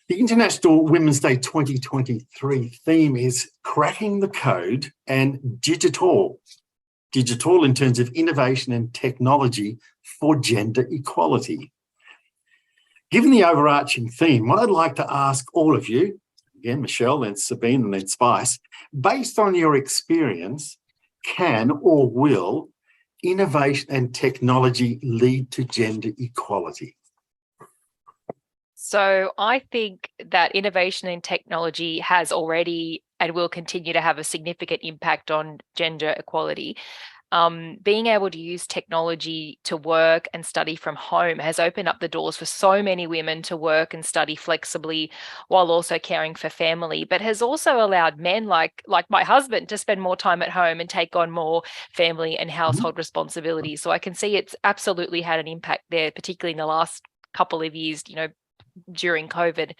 The International Women's Day 2023 theme is Cracking the Code and DigitaALL. DigitaALL in terms of innovation and technology for gender equality. Given the overarching theme, what I'd like to ask all of you, again, Michelle, then Sabine, and then Spice, based on your experience, can or will innovation and technology lead to gender equality? So I think that innovation in technology has already and will continue to have a significant impact on gender equality. Being able to use technology to work and study from home has opened up the doors for so many women to work and study flexibly while also caring for family, but has also allowed men like my husband to spend more time at home and take on more family and household responsibilities. So I can see it's absolutely had an impact there, particularly in the last couple of years, during COVID.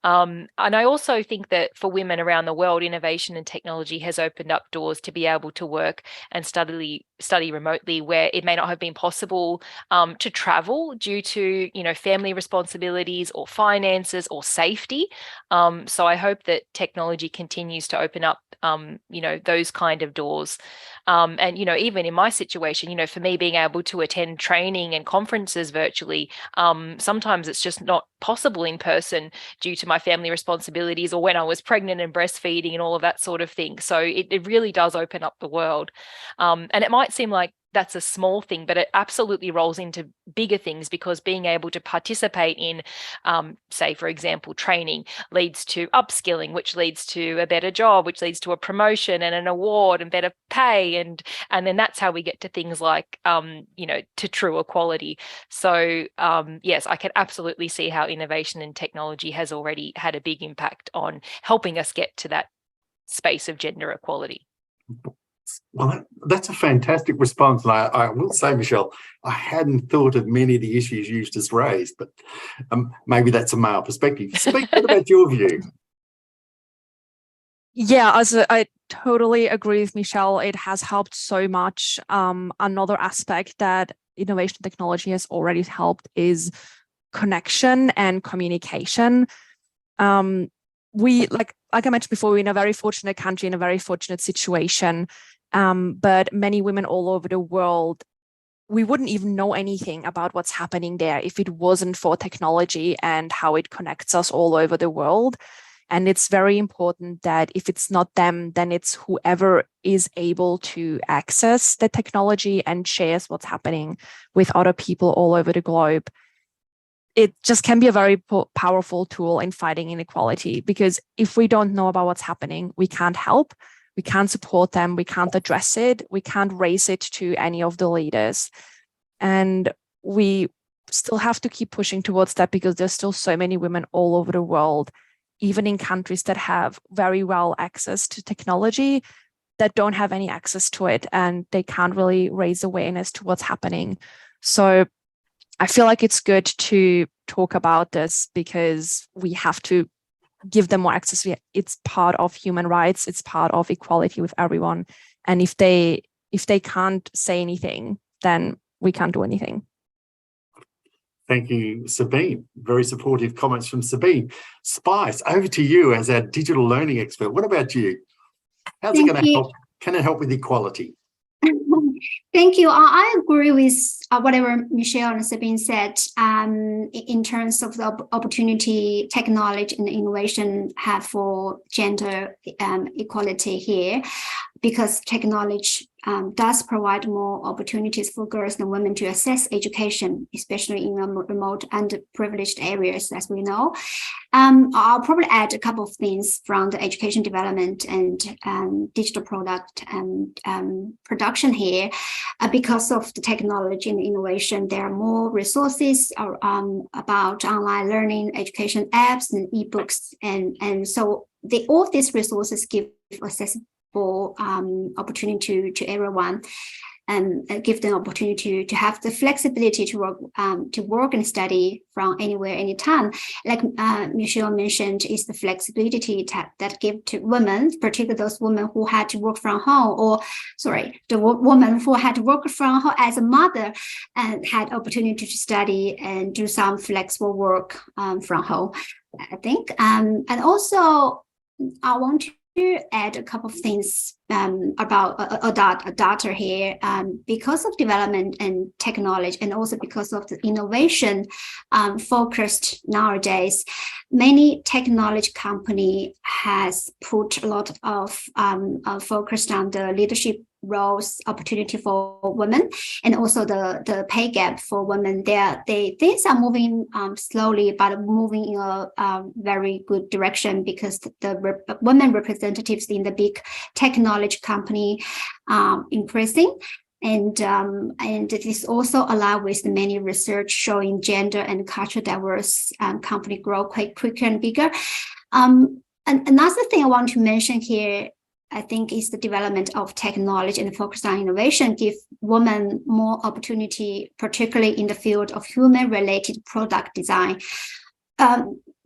And I also think that for women around the world, innovation and technology has opened up doors to be able to work and study remotely where it may not have been possible to travel due to, family responsibilities or finances or safety. So I hope that technology continues to open up, those kind of doors. And, even in my situation, for me being able to attend training and conferences virtually, sometimes it's just not possible in person due to my family responsibilities or when I was pregnant and breastfeeding and all of that sort of thing. So it really does open up the world. And it might seem like that's a small thing, but it absolutely rolls into bigger things because being able to participate in, say, for example, training leads to upskilling, which leads to a better job, which leads to a promotion and an award and better pay. And then that's how we get to things like, to true equality. So, yes, I can absolutely see how innovation and technology has already had a big impact on helping us get to that space of gender equality. Well, that's a fantastic response. And I will say, Michelle, I hadn't thought of many of the issues you just raised, but maybe that's a male perspective. Speak, what about your view? Yeah, I totally agree with Michelle. It has helped so much. Another aspect that innovation technology has already helped is connection and communication. We, like I mentioned before, we're in a very fortunate country, in a very fortunate situation. But many women all over the world, we wouldn't even know anything about what's happening there if it wasn't for technology and how it connects us all over the world. And it's very important that if it's not them, then it's whoever is able to access the technology and shares what's happening with other people all over the globe. It just can be a very powerful tool in fighting inequality, because if we don't know about what's happening, we can't help. We can't support them. We can't address it. We can't raise it to any of the leaders. And we still have to keep pushing towards that because there's still so many women all over the world, even in countries that have very well access to technology, that don't have any access to it, and they can't really raise awareness to what's happening. So I feel like it's good to talk about this because we have to give them more access. It's part of human rights. It's part of equality with everyone. And if they can't say anything, then we can't do anything. Thank you, Sabine. Very supportive comments from Sabine. Spice, over to you as our digital learning expert. What about you? How's it going to help? Can it help with equality? Thank you. I agree with whatever Michelle and Sabine said in terms of the opportunity technology and innovation have for gender equality here, because technology does provide more opportunities for girls and women to access education, especially in remote and underprivileged areas, as we know. I'll probably add a couple of things from the education development and digital product and production here. Because of the technology and innovation, there are more resources about online learning, education apps and ebooks, and so all these resources give accessible opportunity to everyone, and give them opportunity to have the flexibility to work and study from anywhere, anytime. Like Michelle mentioned, is the flexibility that give to women, particularly those women who had to work from home, the woman who had to work from home as a mother and had opportunity to study and do some flexible work from home. I think. And also, I want to add a couple of things about data here. Because of development and technology, and also because of the innovation focused nowadays, many technology company has put a lot of focus on the leadership roles, opportunity for women, and also the pay gap for women. Things are moving slowly, but moving in a very good direction, because the women representatives in the big technology company increasing. And this also allows with many research showing gender and culture diverse company grow quite quicker and bigger. And another thing I want to mention here, I think, is the development of technology and focus on innovation give women more opportunity, particularly in the field of human-related product design.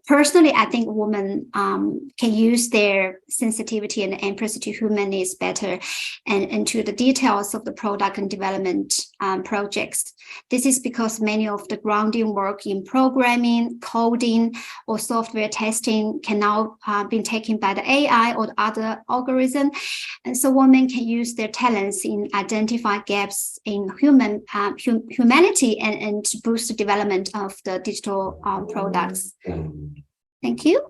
Personally, I think women can use their sensitivity and empathy to human needs better, and to the details of the product and development projects. This is because many of the grounding work in programming, coding, or software testing can now be taken by the AI or the other algorithm. And so women can use their talents in identify gaps in humanity and to boost the development of the digital products. Thank you.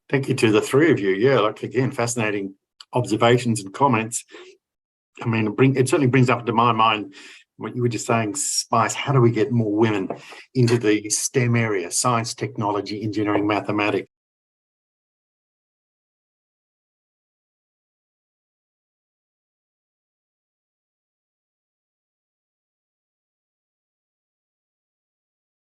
Thank you to the three of you. Yeah, like, again, fascinating observations and comments. I mean, it certainly brings up to my mind what you were just saying, Spice. How do we get more women into the STEM area, science, technology, engineering, mathematics?